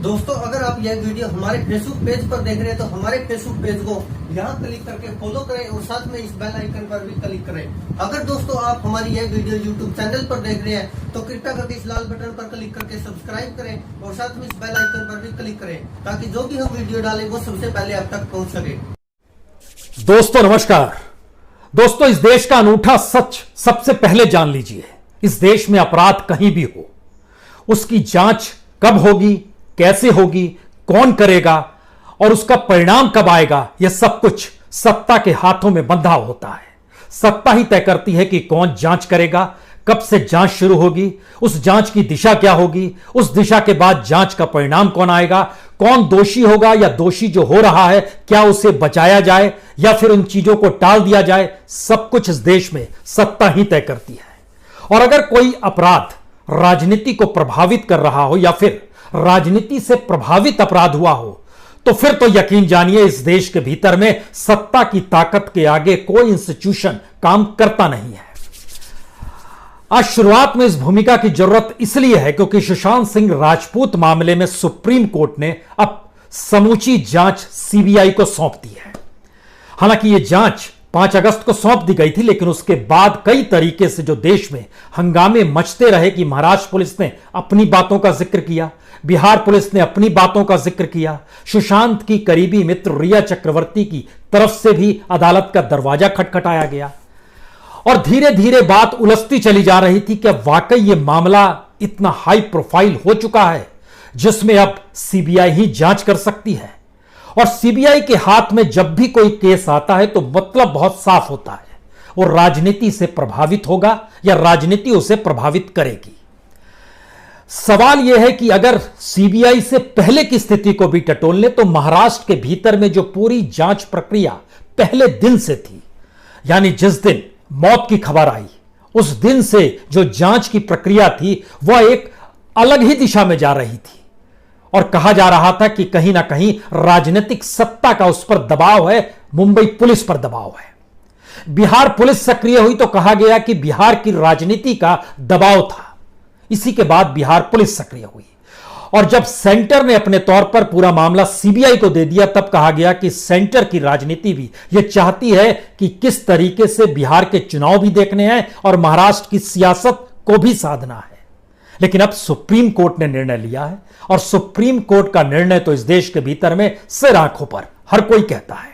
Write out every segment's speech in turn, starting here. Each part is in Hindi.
दोस्तों, अगर आप यह वीडियो हमारे फेसबुक पेज पर देख रहे हैं तो हमारे फेसबुक पेज को यहाँ क्लिक करके फॉलो करें और साथ में इस बेल आइकन पर भी क्लिक करें। अगर दोस्तों आप हमारी यह वीडियो यूट्यूब चैनल पर देख रहे हैं तो कृपया करके इस लाल बटन पर क्लिक करके सब्सक्राइब करें और साथ में इस बेल आइकन पर भी क्लिक करें ताकि जो भी हम वीडियो डालें वो सबसे पहले आप तक पहुँच सके। दोस्तों नमस्कार। दोस्तों, इस देश का अनूठा सच सबसे पहले जान लीजिए। इस देश में अपराध कहीं भी हो, उसकी जांच कब होगी, कैसे होगी, कौन करेगा और उसका परिणाम कब आएगा, यह सब कुछ सत्ता के हाथों में बंधा होता है। सत्ता ही तय करती है कि कौन जांच करेगा, कब से जांच शुरू होगी, उस जांच की दिशा क्या होगी, उस दिशा के बाद जांच का परिणाम कौन आएगा, कौन दोषी होगा या दोषी जो हो रहा है क्या उसे बचाया जाए या फिर उन चीजों को टाल दिया जाए, सब कुछ इस देश में सत्ता ही तय करती है। और अगर कोई अपराध राजनीति को प्रभावित कर रहा हो या फिर राजनीति से प्रभावित अपराध हुआ हो तो फिर तो यकीन जानिए इस देश के भीतर में सत्ता की ताकत के आगे कोई इंस्टीट्यूशन काम करता नहीं है। आज शुरुआत में इस भूमिका की जरूरत इसलिए है क्योंकि सुशांत सिंह राजपूत मामले में सुप्रीम कोर्ट ने अब समूची जांच सीबीआई को सौंप दी है। हालांकि यह जांच 5 अगस्त को सौंप दी गई थी, लेकिन उसके बाद कई तरीके से जो देश में हंगामे मचते रहे कि महाराष्ट्र पुलिस ने अपनी बातों का जिक्र किया, बिहार पुलिस ने अपनी बातों का जिक्र किया, सुशांत की करीबी मित्र रिया चक्रवर्ती की तरफ से भी अदालत का दरवाजा खटखटाया गया और धीरे धीरे बात उलझती चली जा रही थी कि वाकई यह मामला इतना हाई प्रोफाइल हो चुका है जिसमें अब सीबीआई ही जांच कर सकती है। और सीबीआई के हाथ में जब भी कोई केस आता है तो मतलब बहुत साफ होता है, वो राजनीति से प्रभावित होगा या राजनीति उसे प्रभावित करेगी। सवाल यह है कि अगर सीबीआई से पहले की स्थिति को भी टटोल ले तो महाराष्ट्र के भीतर में जो पूरी जांच प्रक्रिया पहले दिन से थी, यानी जिस दिन मौत की खबर आई उस दिन से जो जांच की प्रक्रिया थी वह एक अलग ही दिशा में जा रही थी और कहा जा रहा था कि कहीं ना कहीं राजनीतिक सत्ता का उस पर दबाव है, मुंबई पुलिस पर दबाव है। बिहार पुलिस सक्रिय हुई तो कहा गया कि बिहार की राजनीति का दबाव था, इसी के बाद बिहार पुलिस सक्रिय हुई और जब सेंटर ने अपने तौर पर पूरा मामला सीबीआई को दे दिया तब कहा गया कि सेंटर की राजनीति भी यह चाहती है कि किस तरीके से बिहार के चुनाव भी देखने हैं और महाराष्ट्र की सियासत को भी साधना है। लेकिन अब सुप्रीम कोर्ट ने निर्णय लिया है और सुप्रीम कोर्ट का निर्णय तो इस देश के भीतर में सिर आंखों पर हर कोई कहता है।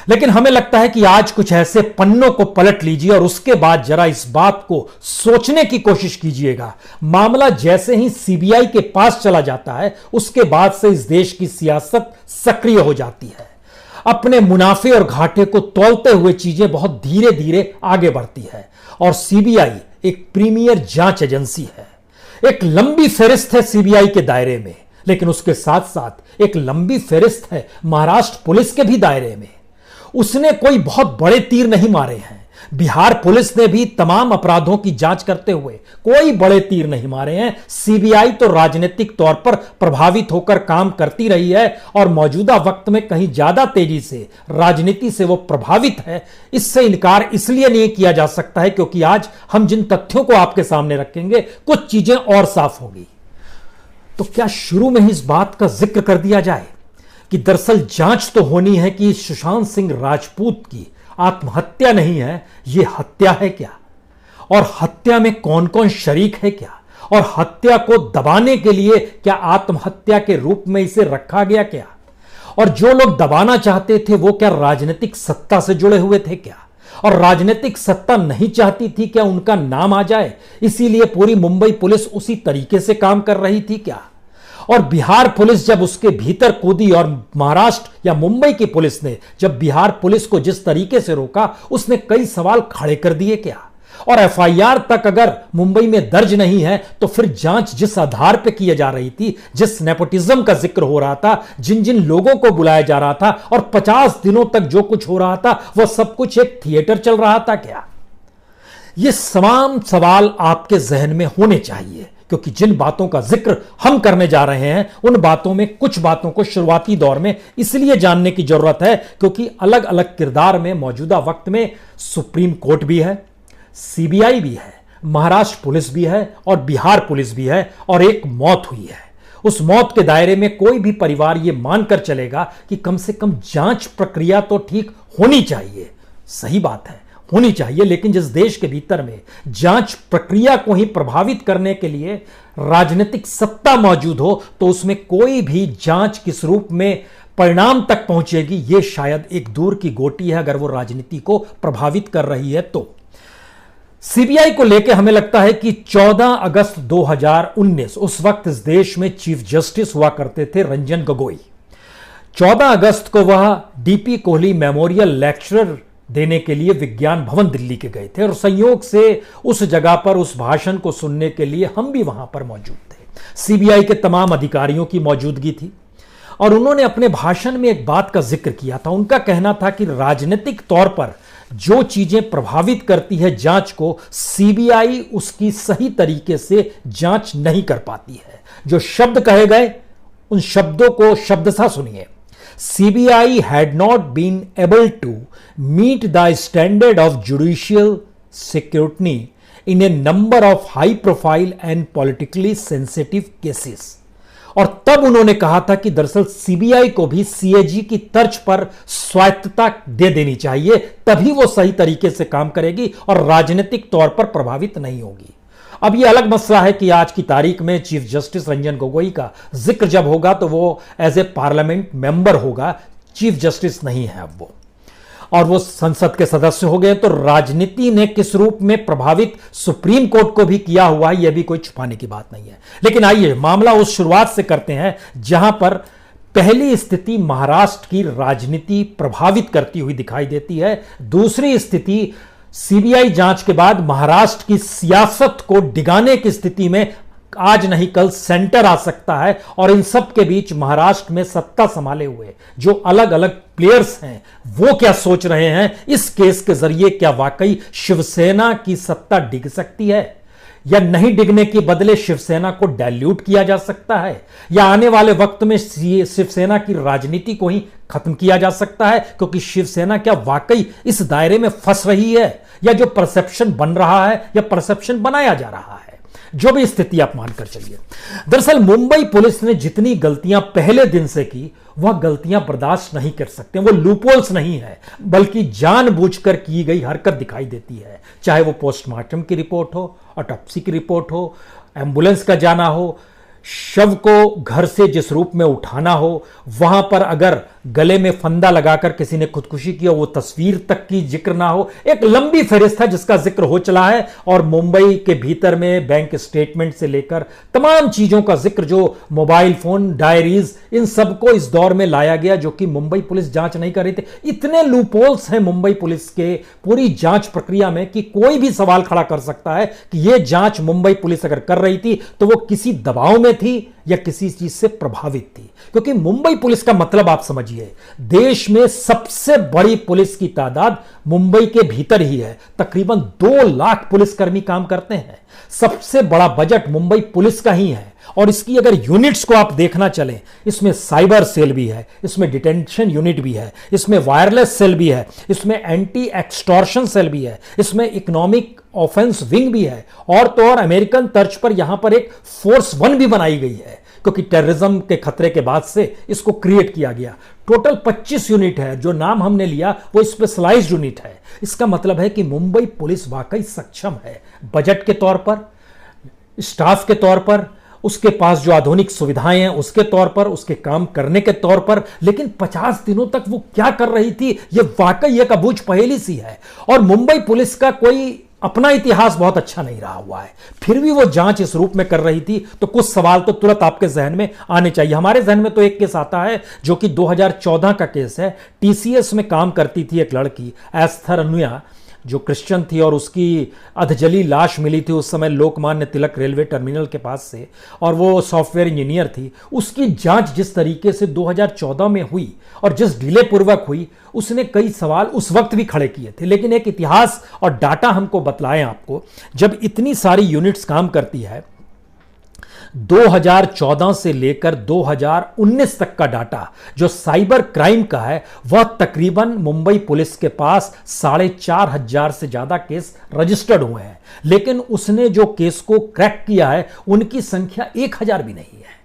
लेकिन हमें लगता है कि आज कुछ ऐसे पन्नों को पलट लीजिए और उसके बाद जरा इस बात को सोचने की कोशिश कीजिएगा। मामला जैसे ही सीबीआई के पास चला जाता है उसके बाद से इस देश की सियासत सक्रिय हो जाती है। अपने मुनाफे और घाटे को तौलते हुए चीजें बहुत धीरे धीरे आगे बढ़ती है और सीबीआई एक प्रीमियर जांच एजेंसी है। एक लंबी फेरिस्त है सीबीआई के दायरे में, लेकिन उसके साथ साथ एक लंबी फेरिस्त है महाराष्ट्र पुलिस के भी दायरे में। उसने कोई बहुत बड़े तीर नहीं मारे हैं। बिहार पुलिस ने भी तमाम अपराधों की जांच करते हुए कोई बड़े तीर नहीं मारे हैं। सीबीआई तो राजनीतिक तौर पर प्रभावित होकर काम करती रही है और मौजूदा वक्त में कहीं ज्यादा तेजी से राजनीति से वो प्रभावित है। इससे इनकार इसलिए नहीं किया जा सकता है क्योंकि आज हम जिन तथ्यों को आपके सामने रखेंगे कुछ चीजें और साफ होंगी। तो क्या शुरू में ही इस बात का जिक्र कर दिया जाए कि दरअसल जांच तो होनी है कि सुशांत सिंह राजपूत की आत्महत्या नहीं है, यह हत्या है क्या, और हत्या में कौन कौन शरीक है क्या, और हत्या को दबाने के लिए क्या आत्महत्या के रूप में इसे रखा गया क्या, और जो लोग दबाना चाहते थे वो क्या राजनीतिक सत्ता से जुड़े हुए थे क्या, और राजनीतिक सत्ता नहीं चाहती थी क्या उनका नाम आ जाए, इसीलिए पूरी मुंबई पुलिस उसी तरीके से काम कर रही थी क्या, और बिहार पुलिस जब उसके भीतर कूदी और महाराष्ट्र या मुंबई की पुलिस ने जब बिहार पुलिस को जिस तरीके से रोका उसने कई सवाल खड़े कर दिए क्या, और एफआईआर तक अगर मुंबई में दर्ज नहीं है तो फिर जांच जिस आधार पर की जा रही थी, जिस नेपोटिज्म का जिक्र हो रहा था, जिन जिन लोगों को बुलाया जा रहा था और 50 दिनों तक जो कुछ हो रहा था वह सब कुछ एक थिएटर चल रहा था क्या। ये तमाम सवाल आपके जहन में होने चाहिए क्योंकि जिन बातों का जिक्र हम करने जा रहे हैं उन बातों में कुछ बातों को शुरुआती दौर में इसलिए जानने की जरूरत है क्योंकि अलग अलग किरदार में मौजूदा वक्त में सुप्रीम कोर्ट भी है, सीबीआई भी है, महाराष्ट्र पुलिस भी है और बिहार पुलिस भी है और एक मौत हुई है। उस मौत के दायरे में कोई भी परिवार यह मानकर चलेगा कि कम से कम जांच प्रक्रिया तो ठीक होनी चाहिए। सही बात है, होनी चाहिए, लेकिन जिस देश के भीतर में जांच प्रक्रिया को ही प्रभावित करने के लिए राजनीतिक सत्ता मौजूद हो, तो उसमें कोई भी जांच किस रूप में परिणाम तक पहुंचेगी, यह शायद एक दूर की गोटी है अगर वो राजनीति को प्रभावित कर रही है तो। सीबीआई को लेकर हमें लगता है कि 14 अगस्त 2019 उस वक्त इस देश में चीफ जस्टिस हुआ करते थे रंजन गोगोई। 14 अगस्त को वह डीपी कोहली मेमोरियल लेक्चर देने के लिए विज्ञान भवन दिल्ली के गए थे और संयोग से उस जगह पर उस भाषण को सुनने के लिए हम भी वहां पर मौजूद थे। सीबीआई के तमाम अधिकारियों की मौजूदगी थी और उन्होंने अपने भाषण में एक बात का जिक्र किया था। उनका कहना था कि राजनीतिक तौर पर जो चीजें प्रभावित करती है जांच को, सीबीआई उसकी सही तरीके से जांच नहीं कर पाती है। जो शब्द कहे गए उन शब्दों को शब्दशः सुनिए। CBI had not been able to meet the standard of judicial scrutiny in a number of high profile and politically sensitive cases। और तब उन्होंने कहा था कि दरअसल सीबीआई को भी सीएजी की तर्ज पर स्वायत्तता दे देनी चाहिए, तभी वो सही तरीके से काम करेगी और राजनीतिक तौर पर प्रभावित नहीं होगी। अब यह अलग मसला है कि आज की तारीख में चीफ जस्टिस रंजन गोगोई का जिक्र जब होगा तो वो एज ए पार्लियामेंट मेंबर होगा, चीफ जस्टिस नहीं है अब वो, और वो संसद के सदस्य हो गए। तो राजनीति ने किस रूप में प्रभावित सुप्रीम कोर्ट को भी किया हुआ है, यह भी कोई छुपाने की बात नहीं है। लेकिन आइए मामला उस शुरुआत से करते हैं जहां पर पहली स्थिति महाराष्ट्र की राजनीति प्रभावित करती हुई दिखाई देती है। दूसरी स्थिति सीबीआई जांच के बाद महाराष्ट्र की सियासत को डिगाने की स्थिति में आज नहीं कल सेंटर आ सकता है। और इन सब के बीच महाराष्ट्र में सत्ता संभाले हुए जो अलग अलग प्लेयर्स हैं वो क्या सोच रहे हैं, इस केस के जरिए क्या वाकई शिवसेना की सत्ता डिग सकती है या नहीं डिगने के बदले शिवसेना को डाइल्यूट किया जा सकता है, या आने वाले वक्त में शिवसेना की राजनीति को ही खत्म किया जा सकता है, क्योंकि शिवसेना क्या वाकई इस दायरे में फंस रही है या जो परसेप्शन बन रहा है या परसेप्शन बनाया जा रहा है। जो भी स्थिति आप मानकर चलिए। दरअसल मुंबई पुलिस ने जितनी गलतियां पहले दिन से की वह गलतियां बर्दाश्त नहीं कर सकते। वो लूपहोल्स नहीं है बल्कि जानबूझकर की गई हरकत दिखाई देती है, चाहे वो पोस्टमार्टम की रिपोर्ट हो, ऑटोप्सी की रिपोर्ट हो, एम्बुलेंस का जाना हो, शव को घर से जिस रूप में उठाना हो, वहां पर अगर गले में फंदा लगाकर किसी ने खुदकुशी की हो वो तस्वीर तक की जिक्र ना हो। एक लंबी फहरिस्त है जिसका जिक्र हो चला है और मुंबई के भीतर में बैंक स्टेटमेंट से लेकर तमाम चीजों का जिक्र, जो मोबाइल फोन, डायरीज, इन सबको इस दौर में लाया गया जो कि मुंबई पुलिस जांच नहीं कर रही थी। इतने लूपहोल्स हैं मुंबई पुलिस के पूरी जांच प्रक्रिया में कि कोई भी सवाल खड़ा कर सकता है कि यह जांच मुंबई पुलिस अगर कर रही थी तो वो किसी दबाव में थी या किसी चीज से प्रभावित थी। क्योंकि मुंबई पुलिस का मतलब आप समझिए, देश में सबसे बड़ी पुलिस की तादाद मुंबई के भीतर ही है। तकरीबन 2 लाख पुलिसकर्मी काम करते हैं। सबसे बड़ा बजट मुंबई पुलिस का ही है। और इसकी अगर यूनिट्स को आप देखना चलें, इसमें साइबर सेल भी है, इसमें डिटेंशन यूनिट भी है, इसमें वायरलेस सेल भी है, इसमें एंटी एक्सटॉर्शन सेल भी है, इसमें इकोनॉमिक ऑफेंस विंग भी है, और तो और अमेरिकन तर्ज पर यहां पर एक फोर्स 1 भी बनाई गई है, क्योंकि टेररिज्म के खतरे के बाद से इसको क्रिएट किया गया। टोटल 25 यूनिट है। जो नाम हमने लिया वो स्पेशलाइज्ड यूनिट है। इसका मतलब है कि मुंबई पुलिस वाकई सक्षम है, बजट के तौर पर, स्टाफ के तौर पर, उसके पास जो आधुनिक सुविधाएं हैं उसके तौर पर, उसके काम करने के तौर पर। लेकिन 50 दिनों तक वो क्या कर रही थी, यह वाकई एक अबूझ पहेली सी है। और मुंबई पुलिस का कोई अपना इतिहास बहुत अच्छा नहीं रहा हुआ है, फिर भी वो जांच इस रूप में कर रही थी, तो कुछ सवाल तो तुरंत आपके जहन में आने चाहिए। हमारे जहन में तो एक केस आता है जो कि 2014 का केस है। टीसीएस में काम करती थी एक लड़की एस्थर अनुया, जो क्रिश्चियन थी, और उसकी अधजली लाश मिली थी उस समय लोकमान्य तिलक रेलवे टर्मिनल के पास से, और वो सॉफ्टवेयर इंजीनियर थी। उसकी जांच जिस तरीके से 2014 में हुई और जिस ढीले पूर्वक हुई, उसने कई सवाल उस वक्त भी खड़े किए थे। लेकिन एक इतिहास और डाटा हमको बतलाएं आपको, जब इतनी सारी यूनिट्स काम करती है, 2014 से लेकर 2019 तक का डाटा जो साइबर क्राइम का है, वह तकरीबन मुंबई पुलिस के पास 4,500 से ज्यादा केस रजिस्टर्ड हुए हैं। लेकिन उसने जो केस को क्रैक किया है उनकी संख्या 1,000 भी नहीं है।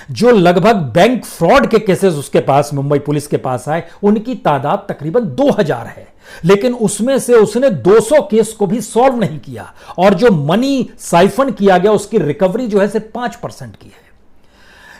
जो लगभग बैंक फ्रॉड के केसेस उसके पास, मुंबई पुलिस के पास आए, उनकी तादाद तकरीबन 2000 है। लेकिन उसमें से उसने 200 केस को भी सॉल्व नहीं किया, और जो मनी साइफन किया गया उसकी रिकवरी जो है सिर्फ 5% की है।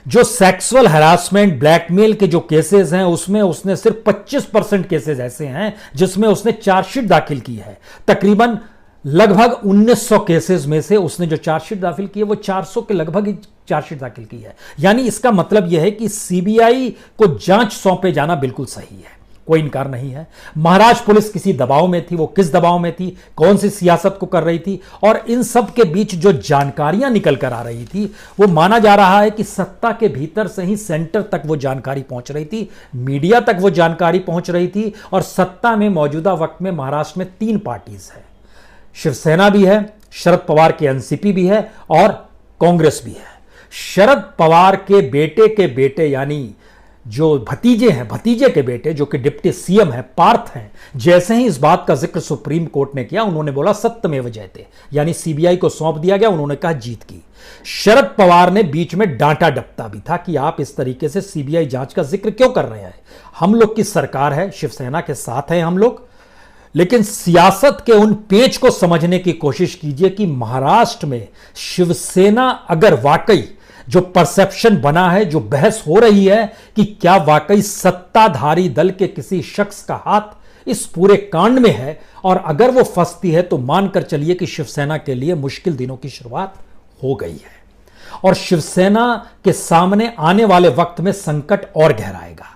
जो सेक्सुअल हरासमेंट, ब्लैकमेल के जो केसेस हैं उसमें उसने सिर्फ 25% केसेस ऐसे हैं जिसमें उसने चार्जशीट दाखिल की है। तकरीबन लगभग 1900 केसेस में से उसने जो चार्जशीट दाखिल की है वो 400 के लगभग ही चार्जशीट दाखिल की है। यानी इसका मतलब यह है कि सीबीआई को जांच सौंपे जाना बिल्कुल सही है, कोई इनकार नहीं है। महाराष्ट्र पुलिस किसी दबाव में थी, वो किस दबाव में थी, कौन सी सियासत को कर रही थी, और इन सब के बीच जो जानकारियां निकल कर आ रही थी वो माना जा रहा है कि सत्ता के भीतर से ही सेंटर तक वो जानकारी पहुंच रही थी, मीडिया तक वो जानकारी पहुंच रही थी। और सत्ता में मौजूदा वक्त में महाराष्ट्र में 3 पार्टीज है, शिवसेना भी है, शरद पवार के एनसीपी भी है, और कांग्रेस भी है। शरद पवार के बेटे यानी जो भतीजे हैं, भतीजे के बेटे जो कि डिप्टी सीएम है, पार्थ हैं, जैसे ही इस बात का जिक्र सुप्रीम कोर्ट ने किया, उन्होंने बोला सत्यमेव जयते, यानी सीबीआई को सौंप दिया गया। उन्होंने कहा जीत की। शरद पवार ने बीच में डांटा डपटा भी था कि आप इस तरीके से सीबीआई जांच का जिक्र क्यों कर रहे हैं, हम लोग की सरकार है, शिवसेना के साथ हैं हम लोग। लेकिन सियासत के उन पेच को समझने की कोशिश कीजिए कि महाराष्ट्र में शिवसेना अगर वाकई जो परसेप्शन बना है, जो बहस हो रही है कि क्या वाकई सत्ताधारी दल के किसी शख्स का हाथ इस पूरे कांड में है, और अगर वो फंसती है तो मानकर चलिए कि शिवसेना के लिए मुश्किल दिनों की शुरुआत हो गई है, और शिवसेना के सामने आने वाले वक्त में संकट और गहराएगा।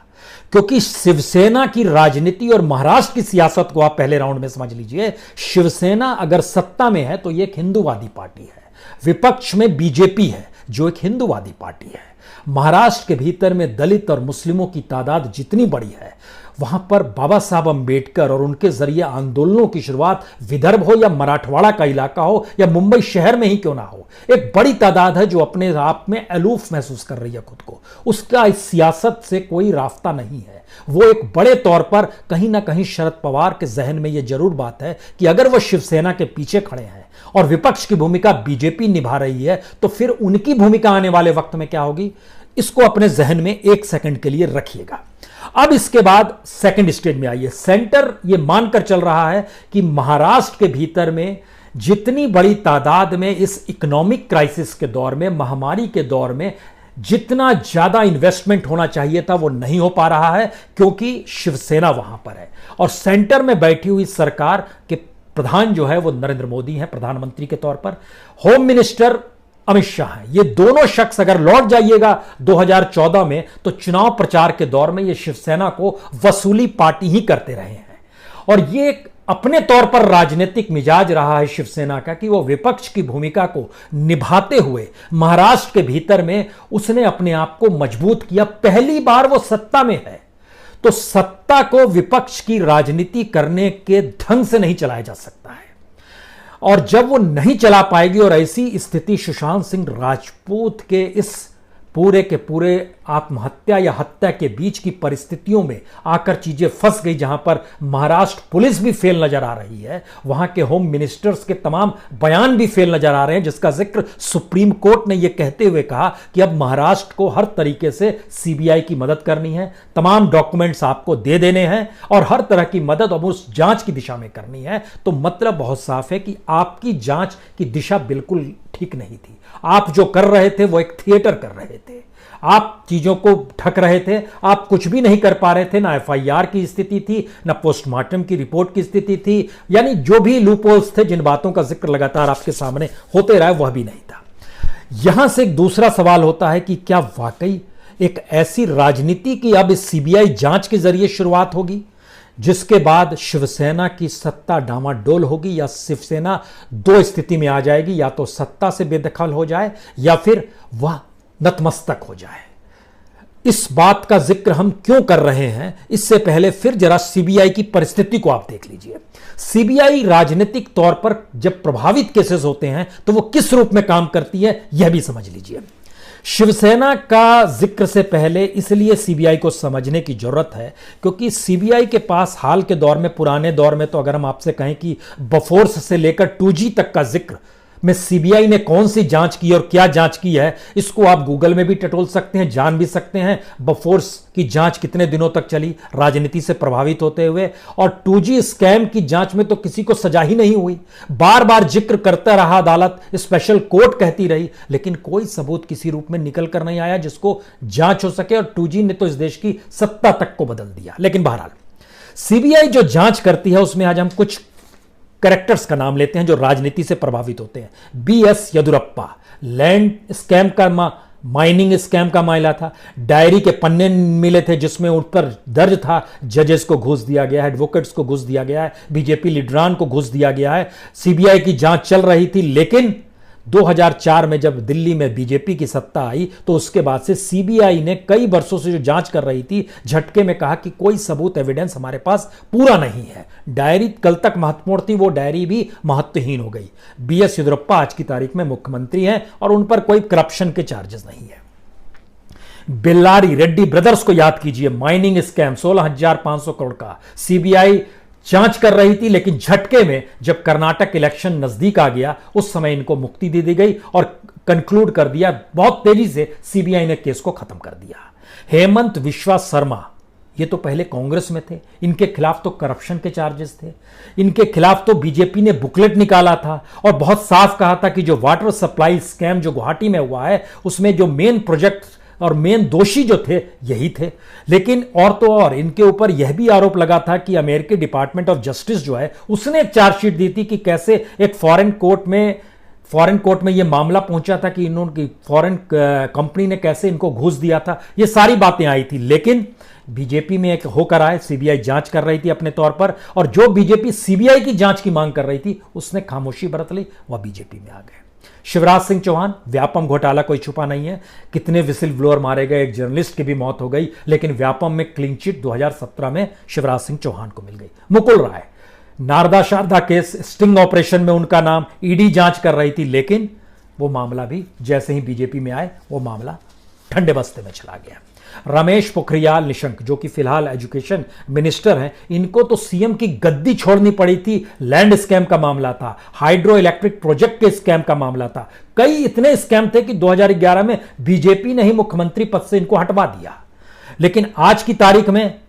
क्योंकि शिवसेना की राजनीति और महाराष्ट्र की सियासत को आप पहले राउंड में समझ लीजिए। शिवसेना अगर सत्ता में है तो ये एक हिंदूवादी पार्टी है, विपक्ष में बीजेपी है जो एक हिंदूवादी पार्टी है। महाराष्ट्र के भीतर में दलित और मुस्लिमों की तादाद जितनी बड़ी है, वहां पर बाबा साहब अंबेडकर और उनके जरिए आंदोलनों की शुरुआत विदर्भ हो या मराठवाड़ा का इलाका हो या मुंबई शहर में ही क्यों ना हो, एक बड़ी तादाद है जो अपने आप में अलूफ महसूस कर रही है खुद को। उसका इस सियासत से कोई रास्ता नहीं है। वो एक बड़े तौर पर कहीं ना कहीं शरद पवार के जहन में यह जरूर बात है कि अगर वो शिवसेना के पीछे खड़े हैं और विपक्ष की भूमिका बीजेपी निभा रही है, तो फिर उनकी भूमिका आने वाले वक्त में क्या होगी, इसको अपने जहन में 1 सेकंड के लिए रखिएगा। अब इसके बाद सेकंड स्टेज में आइए। सेंटर ये मानकर चल रहा है कि महाराष्ट्र के भीतर में जितनी बड़ी तादाद में इस इकोनॉमिक क्राइसिस के दौर में, महामारी के दौर में जितना ज्यादा इन्वेस्टमेंट होना चाहिए था वो नहीं हो पा रहा है, क्योंकि शिवसेना वहां पर है और सेंटर में बैठी हुई सरकार के प्रधान जो है वो नरेंद्र मोदी हैं प्रधानमंत्री के तौर पर, होम मिनिस्टर अमित शाह हैं। ये दोनों शख्स अगर लौट जाइएगा 2014 में तो चुनाव प्रचार के दौर में ये शिवसेना को वसूली पार्टी ही करते रहे हैं, और ये एक अपने तौर पर राजनीतिक मिजाज रहा है शिवसेना का कि वो विपक्ष की भूमिका को निभाते हुए महाराष्ट्र के भीतर में उसने अपने आप को मजबूत किया। पहली बार वो सत्ता में है तो सत्ता को विपक्ष की राजनीति करने के ढंग से नहीं चलाया जा सकता है, और जब वो नहीं चला पाएगी और ऐसी स्थिति सुशांत सिंह राजपूत के इस पूरे के पूरे आत्महत्या या हत्या के बीच की परिस्थितियों में आकर चीजें फंस गई, जहां पर महाराष्ट्र पुलिस भी फेल नजर आ रही है, वहां के होम मिनिस्टर्स के तमाम बयान भी फेल नजर आ रहे हैं, जिसका जिक्र सुप्रीम कोर्ट ने यह कहते हुए कहा कि अब महाराष्ट्र को हर तरीके से सीबीआई की मदद करनी है, तमाम डॉक्यूमेंट्स आपको दे देने हैं और हर तरह की मदद अब उस जांच की दिशा में करनी है। तो मतलब बहुत साफ है कि आपकी जांच की दिशा बिल्कुल ठीक नहीं थी। आप जो कर रहे थे वो एक थिएटर कर रहे थे, आप चीजों को ढक रहे थे, आप कुछ भी नहीं कर पा रहे थे। ना एफआईआर की स्थिति थी, ना पोस्टमार्टम की रिपोर्ट की स्थिति थी, यानी जो भी लूपहोल्स थे, जिन बातों का जिक्र लगातार आपके सामने होते रहा, वह भी नहीं था। यहां से एक दूसरा सवाल होता है कि क्या वाकई एक ऐसी राजनीति की अब इस सीबीआई जांच के जरिए शुरुआत होगी जिसके बाद शिवसेना की सत्ता डामाडोल होगी, या शिवसेना 2 स्थिति में आ जाएगी, या तो सत्ता से बेदखल हो जाए या फिर वह नतमस्तक हो जाए। इस बात का जिक्र हम क्यों कर रहे हैं, इससे पहले फिर जरा सीबीआई की परिस्थिति को आप देख लीजिए। सीबीआई राजनीतिक तौर पर जब प्रभावित केसेस होते हैं तो वो किस रूप में काम करती है यह भी समझ लीजिए। शिवसेना का जिक्र से पहले इसलिए सीबीआई को समझने की जरूरत है क्योंकि सीबीआई के पास हाल के दौर में, पुराने दौर में तो अगर हम आपसे कहें कि बफोर्स से लेकर 2G तक का जिक्र में सीबीआई ने कौन सी जांच की और क्या जांच की है, इसको आप गूगल में भी टटोल सकते हैं, जान भी सकते हैं। बफोर्स की जांच कितने दिनों तक चली राजनीति से प्रभावित होते हुए, और 2G स्कैम की जांच में तो किसी को सजा ही नहीं हुई। बार बार जिक्र करता रहा अदालत, स्पेशल कोर्ट कहती रही, लेकिन कोई सबूत किसी रूप में निकल कर नहीं आया जिसको जांच हो सके। और 2G ने तो इस देश की सत्ता तक को बदल दिया। लेकिन बहरहाल सीबीआई जो जांच करती है उसमें आज हम कुछ कैरेक्टर्स का नाम लेते हैं जो राजनीति से प्रभावित होते हैं। बीएस येदुरप्पा, लैंड स्कैम का माइनिंग स्कैम का मामला था। डायरी के पन्ने मिले थे जिसमें उन पर दर्ज था जजेस को घूस दिया गया है, एडवोकेट्स को घूस दिया गया है, बीजेपी लीडरान को घूस दिया गया है। सीबीआई की जांच चल रही थी, लेकिन 2004 में जब दिल्ली में बीजेपी की सत्ता आई तो उसके बाद से सीबीआई ने कई वर्षों से जो जांच कर रही थी, झटके में कहा कि कोई सबूत एविडेंस हमारे पास पूरा नहीं है। डायरी कल तक महत्वपूर्ण थी, वो डायरी भी महत्वहीन हो गई। बीएस येदुरप्पा आज की तारीख में मुख्यमंत्री हैं और उन पर कोई करप्शन के चार्जेस नहीं है। बेल्लारी रेड्डी ब्रदर्स को याद कीजिए, माइनिंग स्कैम 16,500 करोड़ का सीबीआई जांच कर रही थी, लेकिन झटके में जब कर्नाटक इलेक्शन नजदीक आ गया उस समय इनको मुक्ति दे दी गई और कंक्लूड कर दिया। बहुत तेजी से सीबीआई ने केस को खत्म कर दिया। हेमंत विश्वा शर्मा, ये तो पहले कांग्रेस में थे, इनके खिलाफ तो करप्शन के चार्जेस थे, इनके खिलाफ तो बीजेपी ने बुकलेट निकाला था और बहुत साफ कहा था कि जो वाटर सप्लाई स्कैम जो गुवाहाटी में हुआ है उसमें जो मेन प्रोजेक्ट और मेन दोषी जो थे यही थे। लेकिन और तो और इनके ऊपर यह भी आरोप लगा था कि अमेरिकी डिपार्टमेंट ऑफ जस्टिस जो है उसने एक चार्जशीट दी थी कि कैसे एक फॉरेन कोर्ट में यह मामला पहुंचा था कि इन्होंने फॉरेन कंपनी ने कैसे इनको घूस दिया था। ये सारी बातें आई थी, लेकिन बीजेपी में एक होकर आए, सीबीआई जांच कर रही थी अपने तौर पर, और जो बीजेपी सीबीआई की जांच की मांग कर रही थी उसने खामोशी बरत ली, वह बीजेपी में आ गए। शिवराज सिंह चौहान, व्यापम घोटाला कोई छुपा नहीं है, कितने विसिल ब्लोअर मारे गए, एक जर्नलिस्ट की भी मौत हो गई, लेकिन व्यापम में क्लीन चिट 2017 में शिवराज सिंह चौहान को मिल गई। Mukul Roy, Narada Sharada case, sting operation में उनका नाम, ईडी जांच कर रही थी, लेकिन वो मामला भी जैसे ही बीजेपी में आए वो मामला ठंडे बस्ते में चला गया। रमेश पोखरियाल निशंक, जो कि फिलहाल एजुकेशन मिनिस्टर हैं, इनको तो सीएम की गद्दी छोड़नी पड़ी थी। लैंड स्कैम का मामला था, हाइड्रो इलेक्ट्रिक प्रोजेक्ट के स्कैम का मामला था, कई इतने स्कैम थे कि 2011 में बीजेपी ने ही मुख्यमंत्री पद से इनको हटवा दिया। लेकिन आज की तारीख में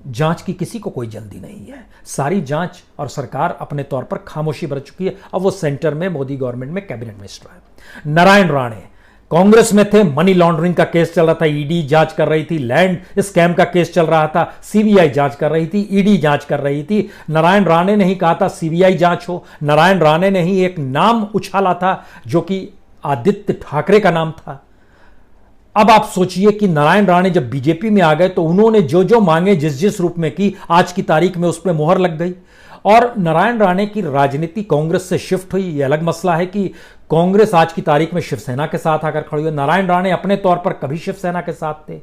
जांच की किसी को कोई जल्दी नहीं है, सारी जांच और सरकार अपने तौर पर खामोशी बरत चुकी है। अब वो सेंटर में मोदी गवर्नमेंट में कैबिनेट मिनिस्टर है। नारायण राणे कांग्रेस में थे, मनी लॉन्ड्रिंग का केस चल रहा था, ईडी जांच कर रही थी, लैंड स्कैम का केस चल रहा था, सीबीआई जांच कर रही थी, ईडी जांच कर रही थी। नारायण राणे ने ही कहा था सीबीआई जांच हो, नारायण राणे ने ही एक नाम उछाला था जो कि आदित्य ठाकरे का नाम था। अब आप सोचिए कि नारायण राणे जब बीजेपी में आ गए तो उन्होंने जो जो मांगे जिस जिस रूप में की, आज की तारीख में उस पर मोहर लग गई। और नारायण राणे की राजनीति कांग्रेस से शिफ्ट हुई, यह अलग मसला है कि कांग्रेस आज की तारीख में शिवसेना के साथ आकर खड़ी हुई। नारायण राणे अपने तौर पर कभी शिवसेना के साथ थे।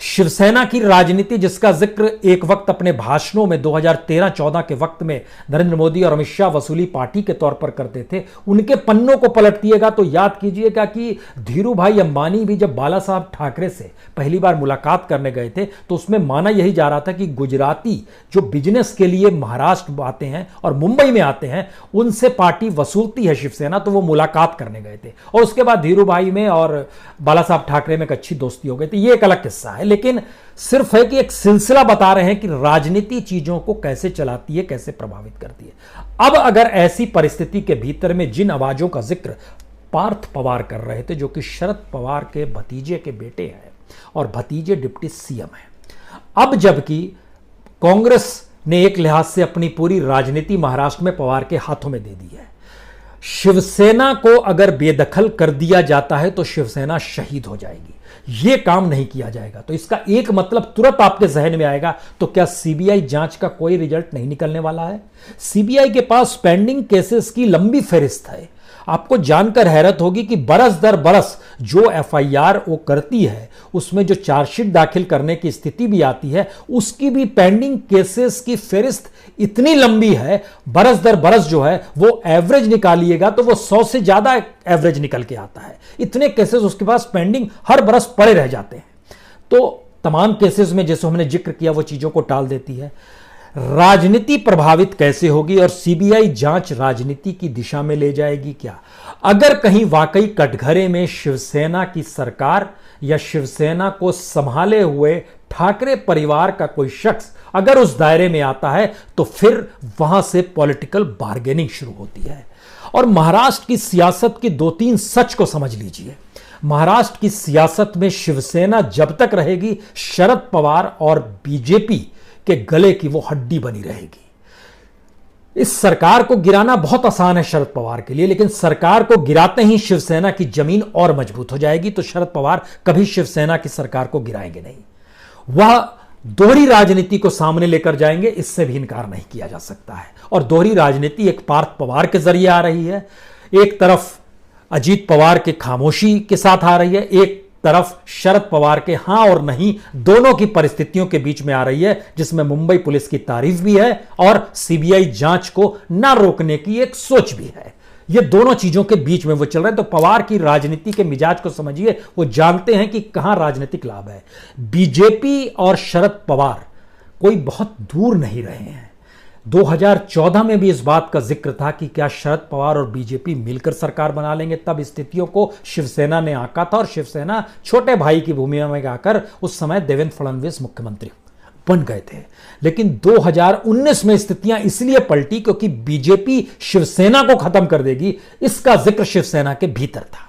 शिवसेना की राजनीति जिसका जिक्र एक वक्त अपने भाषणों में 2013-14 के वक्त में नरेंद्र मोदी और अमित शाह वसूली पार्टी के तौर पर करते थे, उनके पन्नों को पलटिएगा तो याद कीजिएगा कि धीरू भाई अंबानी भी जब बाला साहब ठाकरे से पहली बार मुलाकात करने गए थे तो उसमें माना यही जा रहा था कि गुजराती जो बिजनेस के लिए महाराष्ट्र आते हैं और मुंबई में आते हैं उनसे पार्टी वसूलती है शिवसेना, तो वो मुलाकात करने गए थे और उसके बाद धीरू भाई में और बाला साहब ठाकरे में एक अच्छी दोस्ती हो गई थी। ये एक अलग किस्सा है, लेकिन सिर्फ है कि एक सिलसिला बता रहे हैं कि राजनीति चीजों को कैसे चलाती है, कैसे प्रभावित करती है। अब अगर ऐसी परिस्थिति के भीतर में जिन आवाजों का जिक्र पार्थ पवार कर रहे थे, जो कि शरद पवार के भतीजे के बेटे हैं और भतीजे डिप्टी सीएम हैं, अब जबकि कांग्रेस ने एक लिहाज से अपनी पूरी राजनीति महाराष्ट्र में पवार के हाथों में दे दी है, शिवसेना को अगर बेदखल कर दिया जाता है तो शिवसेना शहीद हो जाएगी। यह काम नहीं किया जाएगा तो इसका एक मतलब तुरंत आपके जहन में आएगा, तो क्या सीबीआई जांच का कोई रिजल्ट नहीं निकलने वाला है? सीबीआई के पास पेंडिंग केसेस की लंबी फहरिस्त है। आपको जानकर हैरत होगी कि बरस दर बरस जो एफआईआर वो करती है उसमें जो चार्जशीट दाखिल करने की स्थिति भी आती है, उसकी भी पेंडिंग केसेस की फहरिस्त इतनी लंबी है, बरस दर बरस जो है वो एवरेज निकालिएगा तो वो 100 से ज्यादा एवरेज निकल के आता है। इतने केसेस उसके पास पेंडिंग हर बरस पड़े रह जाते हैं। तो तमाम केसेस में जैसे हमने जिक्र किया वो चीजों को टाल देती है। राजनीति प्रभावित कैसे होगी और सीबीआई जांच राजनीति की दिशा में ले जाएगी क्या? अगर कहीं वाकई कटघरे में शिवसेना की सरकार या शिवसेना को संभाले हुए ठाकरे परिवार का कोई शख्स अगर उस दायरे में आता है तो फिर वहां से पॉलिटिकल बार्गेनिंग शुरू होती है। और महाराष्ट्र की सियासत की 2-3 सच को समझ लीजिए। महाराष्ट्र की सियासत में शिवसेना जब तक रहेगी, शरद पवार और बीजेपी के गले की वो हड्डी बनी रहेगी। इस सरकार को गिराना बहुत आसान है शरद पवार के लिए, लेकिन सरकार को गिराते ही शिवसेना की जमीन और मजबूत हो जाएगी। तो शरद पवार कभी शिवसेना की सरकार को गिराएंगे नहीं। वह दोहरी राजनीति को सामने लेकर जाएंगे, इससे भी इनकार नहीं किया जा सकता है। और दोहरी राजनीति एक पार्थ पवार के जरिए आ रही है, एक तरफ अजीत पवार के खामोशी के साथ आ रही है, एक तरफ शरद पवार के हां और नहीं दोनों की परिस्थितियों के बीच में आ रही है, जिसमें मुंबई पुलिस की तारीफ भी है और सीबीआई जांच को ना रोकने की एक सोच भी है। ये दोनों चीजों के बीच में वो चल रहे हैं। तो पवार की राजनीति के मिजाज को समझिए, वो जानते हैं कि कहां राजनीतिक लाभ है। बीजेपी और शरद पवार कोई बहुत दूर नहीं रहे हैं। 2014 में भी इस बात का जिक्र था कि क्या शरद पवार और बीजेपी मिलकर सरकार बना लेंगे। तब स्थितियों को शिवसेना ने आंका था और शिवसेना छोटे भाई की भूमिका में आकर उस समय देवेंद्र फडणवीस मुख्यमंत्री बन गए थे। लेकिन 2019 में स्थितियां इसलिए पलटी क्योंकि बीजेपी शिवसेना को खत्म कर देगी, इसका जिक्र शिवसेना के भीतर था।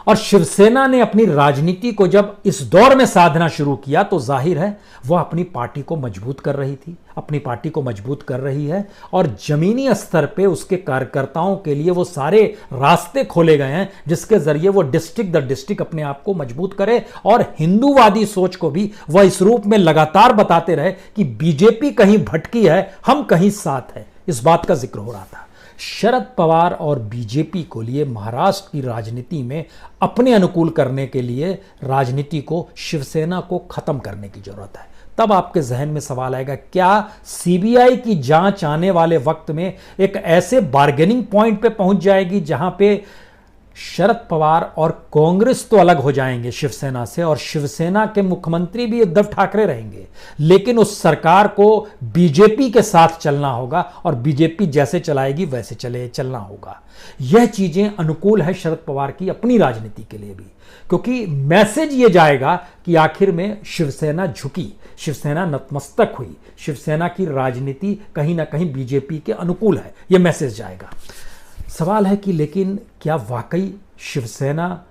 और शिवसेना ने अपनी राजनीति को जब इस दौर में साधना शुरू किया तो जाहिर है वह अपनी पार्टी को मजबूत कर रही थी, अपनी पार्टी को मजबूत कर रही है। और जमीनी स्तर पे उसके कार्यकर्ताओं के लिए वो सारे रास्ते खोले गए हैं जिसके जरिए वो डिस्ट्रिक्ट दर डिस्ट्रिक्ट अपने आप को मजबूत करे। और हिंदूवादी सोच को भी वह इस रूप में लगातार बताते रहे कि बीजेपी कहीं भटकी है, हम कहीं साथ है। इस बात का जिक्र हो रहा था। शरद पवार और बीजेपी को लिए महाराष्ट्र की राजनीति में अपने अनुकूल करने के लिए राजनीति को शिवसेना को खत्म करने की जरूरत है। तब आपके जहन में सवाल आएगा, क्या सीबीआई की जांच आने वाले वक्त में एक ऐसे बार्गेनिंग पॉइंट पे पहुंच जाएगी जहां पे शरद पवार और कांग्रेस तो अलग हो जाएंगे शिवसेना से और शिवसेना के मुख्यमंत्री भी उद्धव ठाकरे रहेंगे, लेकिन उस सरकार को बीजेपी के साथ चलना होगा और बीजेपी जैसे चलाएगी वैसे चलना होगा। यह चीजें अनुकूल है शरद पवार की अपनी राजनीति के लिए भी, क्योंकि मैसेज यह जाएगा कि आखिर में शिवसेना झुकी, शिवसेना नतमस्तक हुई, शिवसेना की राजनीति कहीं ना कहीं बीजेपी के अनुकूल है, यह मैसेज जाएगा। सवाल है कि लेकिन क्या वाकई शिवसेना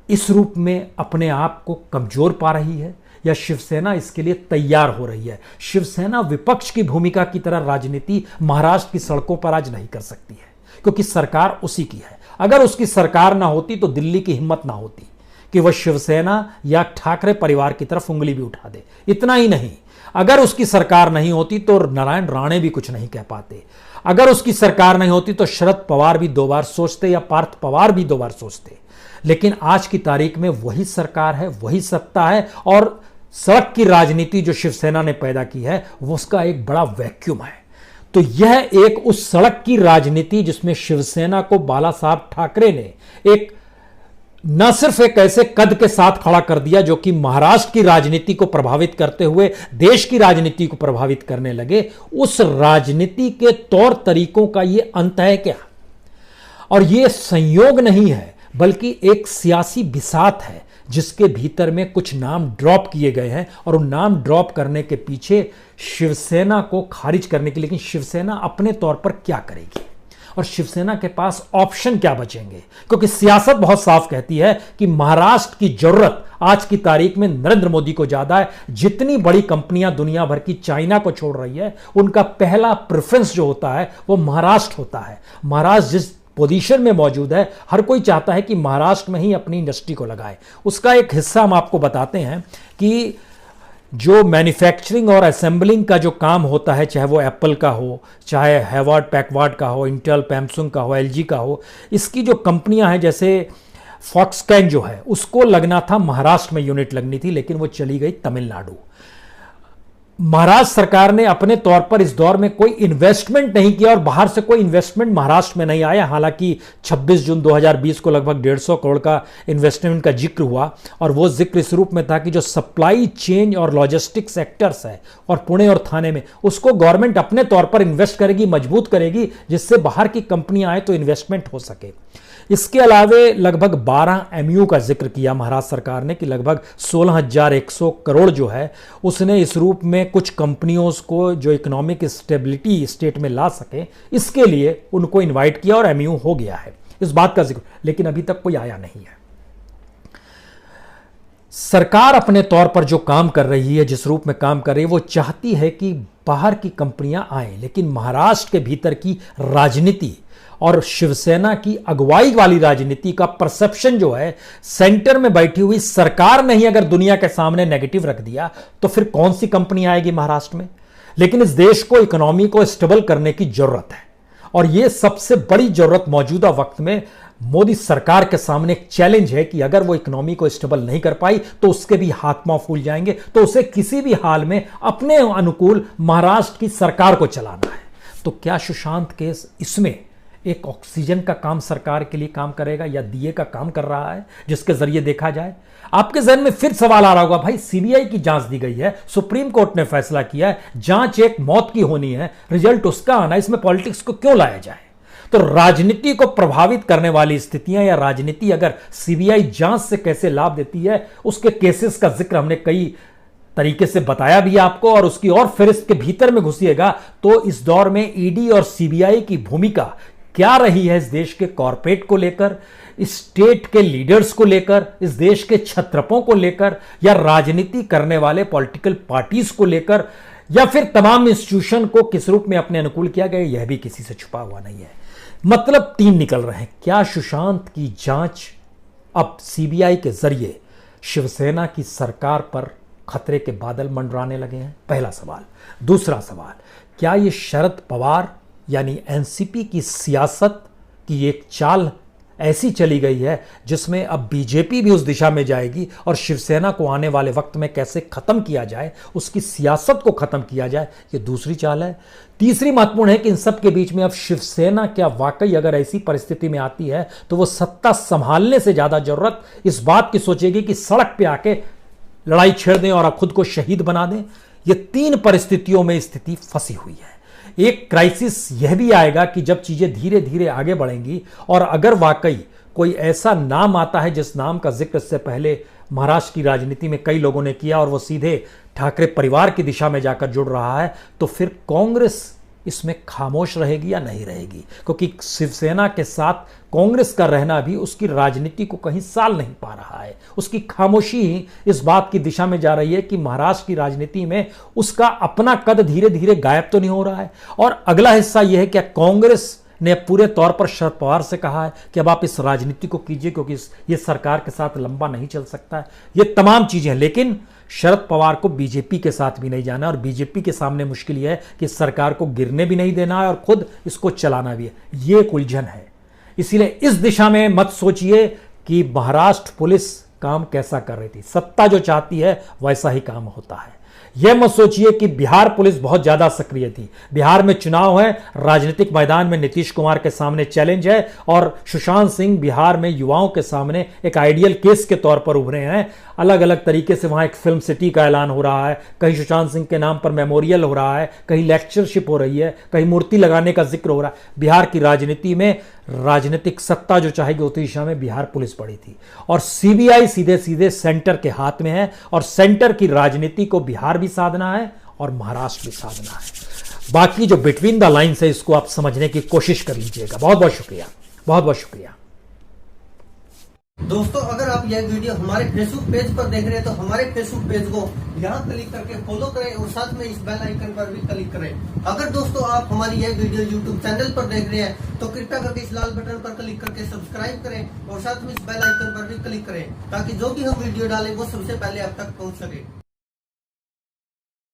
इस रूप में अपने आप को कमजोर पा रही है या शिवसेना इसके लिए तैयार हो रही है? शिवसेना विपक्ष की भूमिका की तरह राजनीति महाराष्ट्र की सड़कों पर आज नहीं कर सकती है, क्योंकि सरकार उसी की है। अगर उसकी सरकार ना होती तो दिल्ली की हिम्मत ना होती कि वह शिवसेना या ठाकरे परिवार की तरफ उंगली भी उठा दे। इतना ही नहीं, अगर उसकी सरकार नहीं होती तो नारायण राणे भी कुछ नहीं कह पाते। अगर उसकी सरकार नहीं होती तो शरद पवार भी 2 बार सोचते या पार्थ पवार भी 2 बार सोचते। लेकिन आज की तारीख में वही सरकार है, वही सत्ता है और सड़क की राजनीति जो शिवसेना ने पैदा की है वो उसका एक बड़ा वैक्यूम है। तो यह एक उस सड़क की राजनीति जिसमें शिवसेना को बाला साहब ठाकरे ने एक न सिर्फ एक ऐसे कद के साथ खड़ा कर दिया जो कि महाराष्ट्र की राजनीति को प्रभावित करते हुए देश की राजनीति को प्रभावित करने लगे, उस राजनीति के तौर तरीकों का यह अंत है क्या? और यह संयोग नहीं है बल्कि एक सियासी बिसात है जिसके भीतर में कुछ नाम ड्रॉप किए गए हैं और उन नाम ड्रॉप करने के पीछे शिवसेना को खारिज करने के लिए। लेकिन शिवसेना अपने तौर पर क्या करेगी और शिवसेना के पास ऑप्शन क्या बचेंगे? क्योंकि सियासत बहुत साफ कहती है कि महाराष्ट्र की जरूरत आज की तारीख में नरेंद्र मोदी को ज्यादा है। जितनी बड़ी कंपनियां दुनिया भर की चाइना को छोड़ रही है, उनका पहला प्रेफरेंस जो होता है वो महाराष्ट्र होता है। महाराष्ट्र जिस पोजीशन में मौजूद है, हर कोई चाहता है कि महाराष्ट्र में ही अपनी इंडस्ट्री को लगाए। उसका एक हिस्सा हम आपको बताते हैं कि जो मैन्युफैक्चरिंग और असेंबलिंग का जो काम होता है, चाहे वो एप्पल का हो, चाहे हैवर्ड पैकवर्ड का हो, इंटेल पैमसुंग का हो, एलजी का हो, इसकी जो कंपनियां हैं जैसे फॉक्सकैन जो है उसको लगना था महाराष्ट्र में यूनिट लगनी थी, लेकिन वो चली गई तमिलनाडु। महाराष्ट्र सरकार ने अपने तौर पर इस दौर में कोई इन्वेस्टमेंट नहीं किया और बाहर से कोई इन्वेस्टमेंट महाराष्ट्र में नहीं आया। हालांकि 26 जून 2020 को लगभग 150 करोड़ का इन्वेस्टमेंट का जिक्र हुआ और वो जिक्र इस रूप में था कि जो सप्लाई चेन और लॉजिस्टिक सेक्टर्स है और पुणे और थाने में, उसको गवर्नमेंट अपने तौर पर इन्वेस्ट करेगी, मजबूत करेगी, जिससे बाहर की कंपनियां आए तो इन्वेस्टमेंट हो सके। इसके अलावे लगभग 12 एमयू का जिक्र किया महाराष्ट्र सरकार ने कि लगभग 16,100 करोड़ जो है उसने इस रूप में कुछ कंपनियों को जो इकोनॉमिक स्टेबिलिटी स्टेट में ला सके, इसके लिए उनको इनवाइट किया और एमयू हो गया है, इस बात का जिक्र, लेकिन अभी तक कोई आया नहीं है। सरकार अपने तौर पर जो काम कर रही है, जिस रूप में काम कर रही है, वो चाहती है कि बाहर की कंपनियां आए, लेकिन महाराष्ट्र के भीतर की राजनीति और शिवसेना की अगुवाई वाली राजनीति का परसेप्शन जो है, सेंटर में बैठी हुई सरकार ने ही अगर दुनिया के सामने नेगेटिव रख दिया तो फिर कौन सी कंपनी आएगी महाराष्ट्र में। लेकिन इस देश को, इकोनॉमी को स्टेबल करने की जरूरत है और यह सबसे बड़ी जरूरत मौजूदा वक्त में मोदी सरकार के सामने एक चैलेंज है कि अगर वो इकोनॉमी को स्टेबल नहीं कर पाई तो उसके भी हाथ पांव फूल जाएंगे, तो उसे किसी भी हाल में अपने अनुकूल महाराष्ट्र की सरकार को चलाना है। तो क्या सुशांत केस इसमें एक ऑक्सीजन का काम सरकार के लिए काम करेगा या दिए का काम कर रहा है, जिसके जरिए देखा जाए? आपके जहन में फिर सवाल आ रहा होगा, भाई सीबीआई की जांच दी गई है, सुप्रीम कोर्ट ने फैसला किया है, जांच एक मौत की होनी है, रिजल्ट उसका आना, इसमें पॉलिटिक्स को क्यों लाया जाए? तो राजनीति को प्रभावित करने वाली स्थितियां या राजनीति अगर सीबीआई जांच से कैसे लाभ देती है, उसके केसेस का जिक्र हमने कई तरीके से बताया भी आपको, और उसकी और फिर के भीतर में घुसिएगा तो इस दौर में ईडी और सीबीआई की भूमिका क्या रही है इस देश के कॉर्पोरेट को लेकर, स्टेट के लीडर्स को लेकर, इस देश के छत्रपों को लेकर, या राजनीति करने वाले पॉलिटिकल पार्टीज को लेकर, या फिर तमाम इंस्टीट्यूशन को किस रूप में अपने अनुकूल किया गया, यह भी किसी से छुपा हुआ नहीं है। मतलब 3 निकल रहे हैं। क्या सुशांत की जांच अब सीबीआई के जरिए शिवसेना की सरकार पर खतरे के बादल मंडराने लगे हैं? पहला सवाल। दूसरा सवाल, क्या यह शरद पवार यानी एनसीपी की सियासत की एक चाल ऐसी चली गई है जिसमें अब बीजेपी भी उस दिशा में जाएगी और शिवसेना को आने वाले वक्त में कैसे खत्म किया जाए, उसकी सियासत को खत्म किया जाए, ये दूसरी चाल है। तीसरी महत्वपूर्ण है कि इन सब के बीच में अब शिवसेना क्या वाकई अगर ऐसी परिस्थिति में आती है तो वो सत्ता संभालने से ज्यादा जरूरत इस बात की सोचेगी कि सड़क पे आके लड़ाई छेड़ दें और खुद को शहीद बना दें। ये 3 परिस्थितियों में स्थिति फंसी हुई है। एक क्राइसिस यह भी आएगा कि जब चीजें धीरे धीरे आगे बढ़ेंगी और अगर वाकई कोई ऐसा नाम आता है जिस नाम का जिक्र इससे पहले महाराष्ट्र की राजनीति में कई लोगों ने किया और वो सीधे ठाकरे परिवार की दिशा में जाकर जुड़ रहा है, तो फिर कांग्रेस इसमें खामोश रहेगी या नहीं रहेगी? क्योंकि शिवसेना के साथ कांग्रेस का रहना भी उसकी राजनीति को कहीं साल नहीं पा रहा है। उसकी खामोशी ही इस बात की दिशा में जा रही है कि महाराष्ट्र की राजनीति में उसका अपना कद धीरे धीरे गायब तो नहीं हो रहा है। और अगला हिस्सा यह है, क्या कांग्रेस ने पूरे तौर पर शरद पवार से कहा है कि अब आप इस राजनीति को कीजिए क्योंकि ये सरकार के साथ लंबा नहीं चल सकता है? ये तमाम चीजें हैं, लेकिन शरद पवार को बीजेपी के साथ भी नहीं जाना और बीजेपी के सामने मुश्किल यह है कि सरकार को गिरने भी नहीं देना है और खुद इसको चलाना भी है। ये एक उलझन है। इसीलिए इस दिशा में मत सोचिए कि महाराष्ट्र पुलिस काम कैसा कर रही थी। सत्ता जो चाहती है वैसा ही काम होता है। यह मत सोचिए कि बिहार पुलिस बहुत ज्यादा सक्रिय थी। बिहार में चुनाव है, राजनीतिक मैदान में नीतीश कुमार के सामने चैलेंज है और सुशांत सिंह बिहार में युवाओं के सामने एक आइडियल केस के तौर पर उभरे हैं। अलग अलग तरीके से वहां एक फिल्म सिटी का ऐलान हो रहा है, कहीं सुशांत सिंह के नाम पर मेमोरियल हो रहा है, कहीं लेक्चरशिप हो रही है, कहीं मूर्ति लगाने का जिक्र हो रहा है। बिहार की राजनीति में राजनीतिक सत्ता जो चाहेगी उस दिशा में बिहार पुलिस पड़ी थी और सीबीआई सीधे सीधे सेंटर के हाथ में है और सेंटर की राजनीति को बिहार भी साधना है और महाराष्ट्र भी साधना है। बाकी जो बिटवीन द लाइन्स है इसको आप समझने की कोशिश कर लीजिएगा। बहुत बहुत शुक्रिया, बहुत बहुत शुक्रिया। दोस्तों, अगर आप यह वीडियो हमारे फेसबुक पेज पर देख रहे हैं तो हमारे फेसबुक पेज को यहाँ क्लिक करके फॉलो करें और साथ में इस बेल आइकन पर भी क्लिक करें। अगर दोस्तों आप हमारी यह वीडियो यूट्यूब चैनल पर देख रहे हैं तो कृपया करके इस लाल बटन पर क्लिक करके सब्सक्राइब करें और साथ में इस बेल आइकन पर भी क्लिक करें ताकि जो भी हम वीडियो डालें वो सबसे पहले आप तक पहुँच सके।